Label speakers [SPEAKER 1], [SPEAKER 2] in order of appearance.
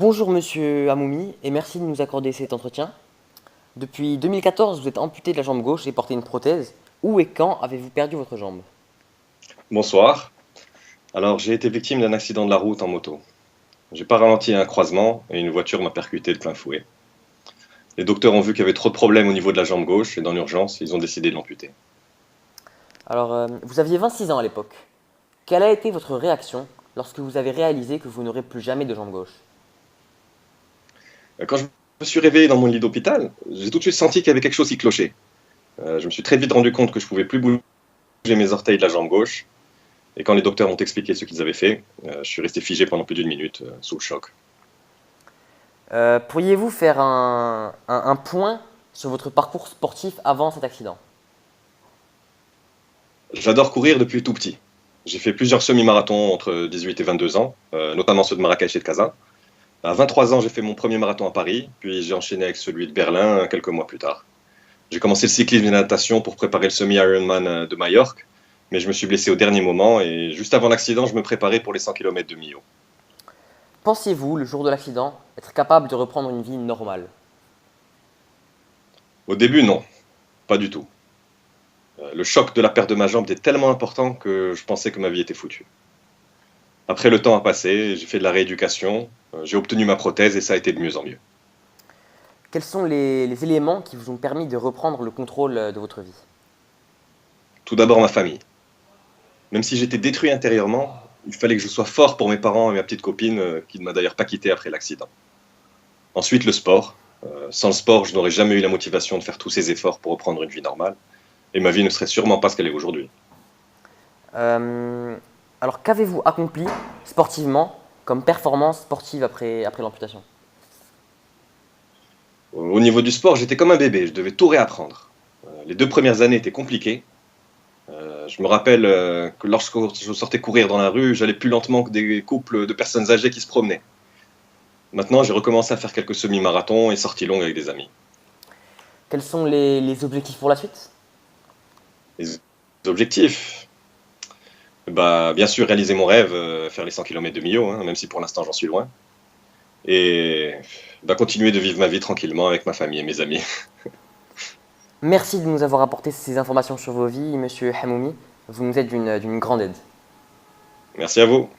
[SPEAKER 1] Bonjour Monsieur Hamoumi et merci de nous accorder cet entretien. Depuis 2014, vous êtes amputé de la jambe gauche et portez une prothèse. Où et quand avez-vous perdu votre jambe?
[SPEAKER 2] Bonsoir. Alors, j'ai été victime d'un accident de la route en moto. J'ai pas ralenti à un croisement et une voiture m'a percuté de plein fouet. Les docteurs ont vu qu'il y avait trop de problèmes au niveau de la jambe gauche et dans l'urgence, ils ont décidé de l'amputer.
[SPEAKER 1] Vous aviez 26 ans à l'époque. Quelle a été votre réaction lorsque vous avez réalisé que vous n'aurez plus jamais de jambe gauche?
[SPEAKER 2] Quand je me suis réveillé dans mon lit d'hôpital, j'ai tout de suite senti qu'il y avait quelque chose qui clochait. Je me suis très vite rendu compte que je pouvais plus bouger mes orteils de la jambe gauche. Et quand les docteurs ont expliqué ce qu'ils avaient fait, je suis resté figé pendant plus d'une minute, sous le choc.
[SPEAKER 1] Pourriez-vous faire un point sur votre parcours sportif avant cet accident?
[SPEAKER 2] J'adore courir depuis tout petit. J'ai fait plusieurs semi-marathons entre 18 et 22 ans, notamment ceux de Marrakech et de Casa. À 23 ans, j'ai fait mon premier marathon à Paris, puis j'ai enchaîné avec celui de Berlin quelques mois plus tard. J'ai commencé le cyclisme et la natation pour préparer le semi-Ironman de Majorque, mais je me suis blessé au dernier moment et juste avant l'accident, je me préparais pour les 100 km de Millau.
[SPEAKER 1] Pensiez-vous, le jour de l'accident, être capable de reprendre une vie normale?
[SPEAKER 2] Au début, non, pas du tout. Le choc de la perte de ma jambe était tellement important que je pensais que ma vie était foutue. Après, le temps a passé, j'ai fait de la rééducation, j'ai obtenu ma prothèse et ça a été de mieux en mieux.
[SPEAKER 1] Quels sont les éléments qui vous ont permis de reprendre le contrôle de votre vie?
[SPEAKER 2] Tout d'abord, ma famille. Même si j'étais détruit intérieurement, il fallait que je sois fort pour mes parents et ma petite copine, qui ne m'a d'ailleurs pas quitté après l'accident. Ensuite, le sport. Sans le sport, je n'aurais jamais eu la motivation de faire tous ces efforts pour reprendre une vie normale. Et ma vie ne serait sûrement pas ce qu'elle est aujourd'hui.
[SPEAKER 1] Euh, alors, qu'avez-vous accompli sportivement comme performance sportive après l'amputation?
[SPEAKER 2] Au niveau du sport, j'étais comme un bébé, je devais tout réapprendre. Les 2 premières années étaient compliquées. Je me rappelle que lorsque je sortais courir dans la rue, j'allais plus lentement que des couples de personnes âgées qui se promenaient. Maintenant, j'ai recommencé à faire quelques semi-marathons et sorties longues avec des amis.
[SPEAKER 1] Quels sont les objectifs pour la suite?
[SPEAKER 2] Les objectifs, bah, bien sûr, réaliser mon rêve, faire les 100 km de Millau, hein, même si pour l'instant j'en suis loin. Et bah, continuer de vivre ma vie tranquillement avec ma famille et mes amis.
[SPEAKER 1] Merci de nous avoir apporté ces informations sur vos vies, Monsieur Hamoumi. Vous nous êtes d'une grande aide.
[SPEAKER 2] Merci à vous.